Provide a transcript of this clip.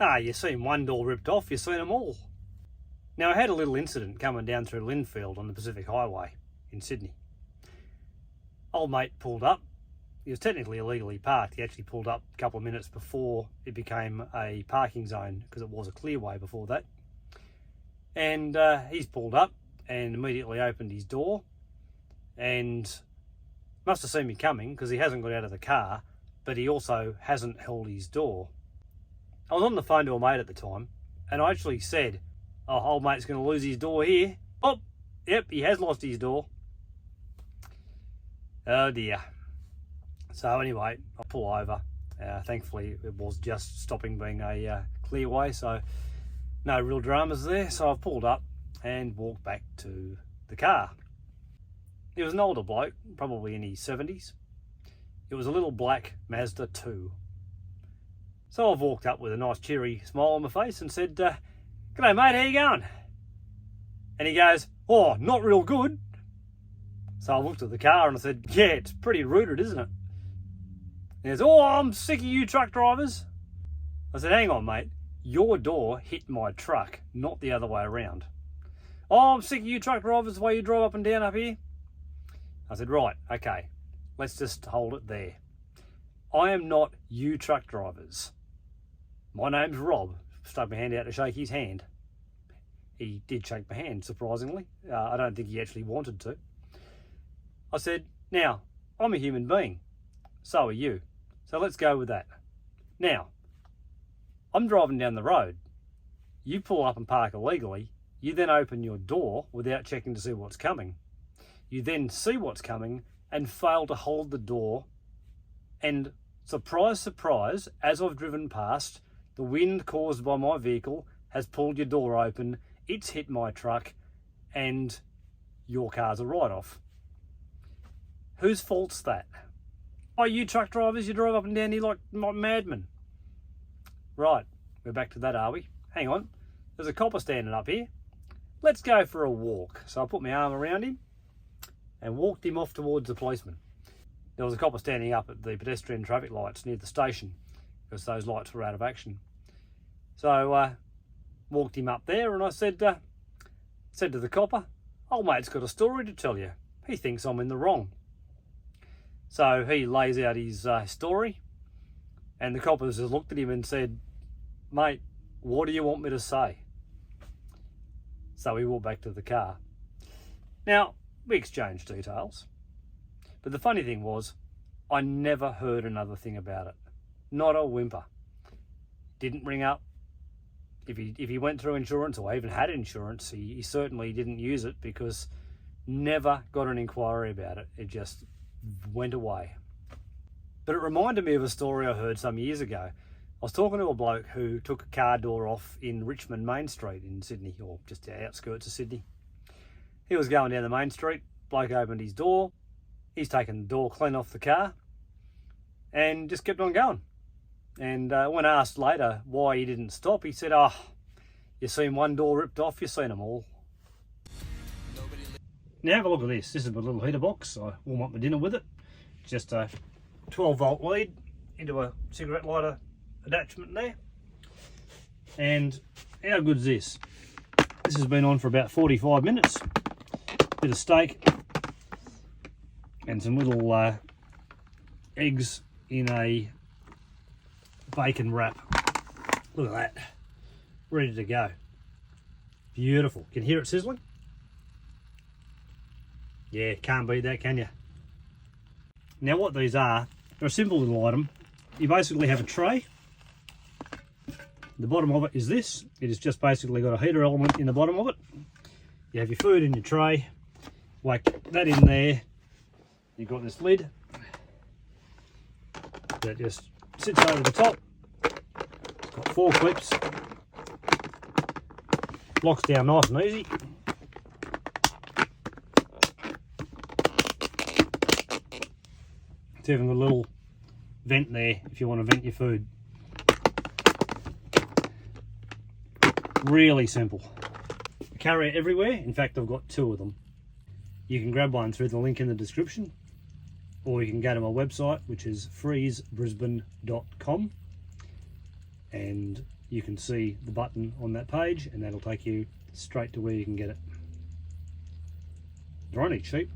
You seen one door ripped off, you seen them all. Now, I had a little incident coming down through Lindfield on the Pacific Highway in Sydney. Old mate pulled up. He was technically illegally parked. He actually pulled up a couple of minutes before it became a parking zone, because it was a clearway before that. And he's pulled up and immediately opened his door and must have seen me coming, because he hasn't got out of the car, but he also hasn't held his door. I was on the phone to a mate at the time, and I actually said, "Oh, old mate's going to lose his door here." Oh, yep, he has lost his door. Oh dear. So anyway, I pull over. Thankfully, it was just stopping being a clearway, so no real dramas there. So I've pulled up and walked back to the car. It was an older bloke, probably in his 70s. It was a little black Mazda 2. So I've walked up with a nice cheery smile on my face and said, "G'day mate, how you going?" And he goes, "Oh, not real good." So I looked at the car and I said, "Yeah, it's pretty rooted, isn't it?" And he goes, "Oh, I'm sick of you truck drivers." I said, "Hang on mate, your door hit my truck, not the other way around." "Oh, I'm sick of you truck drivers, the way you drive up and down up here." I said, "Right, okay, let's just hold it there. I am not you truck drivers. My name's Rob." Stuck my hand out to shake his hand. He did shake my hand, surprisingly. I don't think he actually wanted to. I said, "Now, I'm a human being. So are you. So let's go with that. Now, I'm driving down the road. You pull up and park illegally. You then open your door without checking to see what's coming. You then see what's coming and fail to hold the door. And surprise, surprise, as I've driven past, the wind caused by my vehicle has pulled your door open. It's hit my truck and your car's a write-off. Whose fault's that? Oh, you truck drivers, you drive up and down here like madmen." Right, we're back to that, are we? Hang on, there's a copper standing up here. Let's go for a walk. So I put my arm around him and walked him off towards the policeman. There was a copper standing up at the pedestrian traffic lights near the station, because those lights were out of action. So walked him up there and I said to the copper, "Old mate's got a story to tell you. He thinks I'm in the wrong." So he lays out his story, and the coppers just looked at him and said, "Mate, what do you want me to say?" So we walked back to the car. Now, we exchanged details, but the funny thing was, I never heard another thing about it. Not a whimper. Didn't ring up. If he went through insurance or even had insurance, he certainly didn't use it, because never got an inquiry about it. It just went away. But it reminded me of a story I heard some years ago. I was talking to a bloke who took a car door off in Richmond Main Street in Sydney, or just the outskirts of Sydney. He was going down the main street, bloke opened his door, he's taken the door clean off the car and just kept on going. And when asked later why he didn't stop, he said, "Oh, you seen one door ripped off, you seen them all." Now have a look at this. This is my little heater box. I warm up my dinner with it. It's just a 12-volt lead into a cigarette lighter attachment there. And how good's this? This has been on for about 45 minutes. Bit of steak and some little eggs in a bacon wrap. Look at that, ready to go. Beautiful. Can you hear it sizzling? Yeah, can't beat that, can you? Now what these are, they're a simple little item. You basically have a tray. The bottom of it is this. It has just basically got a heater element in the bottom of it. You have your food in your tray, whack that in there. You've got this lid that just sits over the top. It's got 4 clips. Locks down nice and easy. It's even got a little vent there if you want to vent your food. Really simple. I carry it everywhere. In fact, I've got 2 of them. You can grab one through the link in the description, or you can go to my website, which is freezebrisbane.com, and you can see the button on that page, and that'll take you straight to where you can get it. They're only cheap.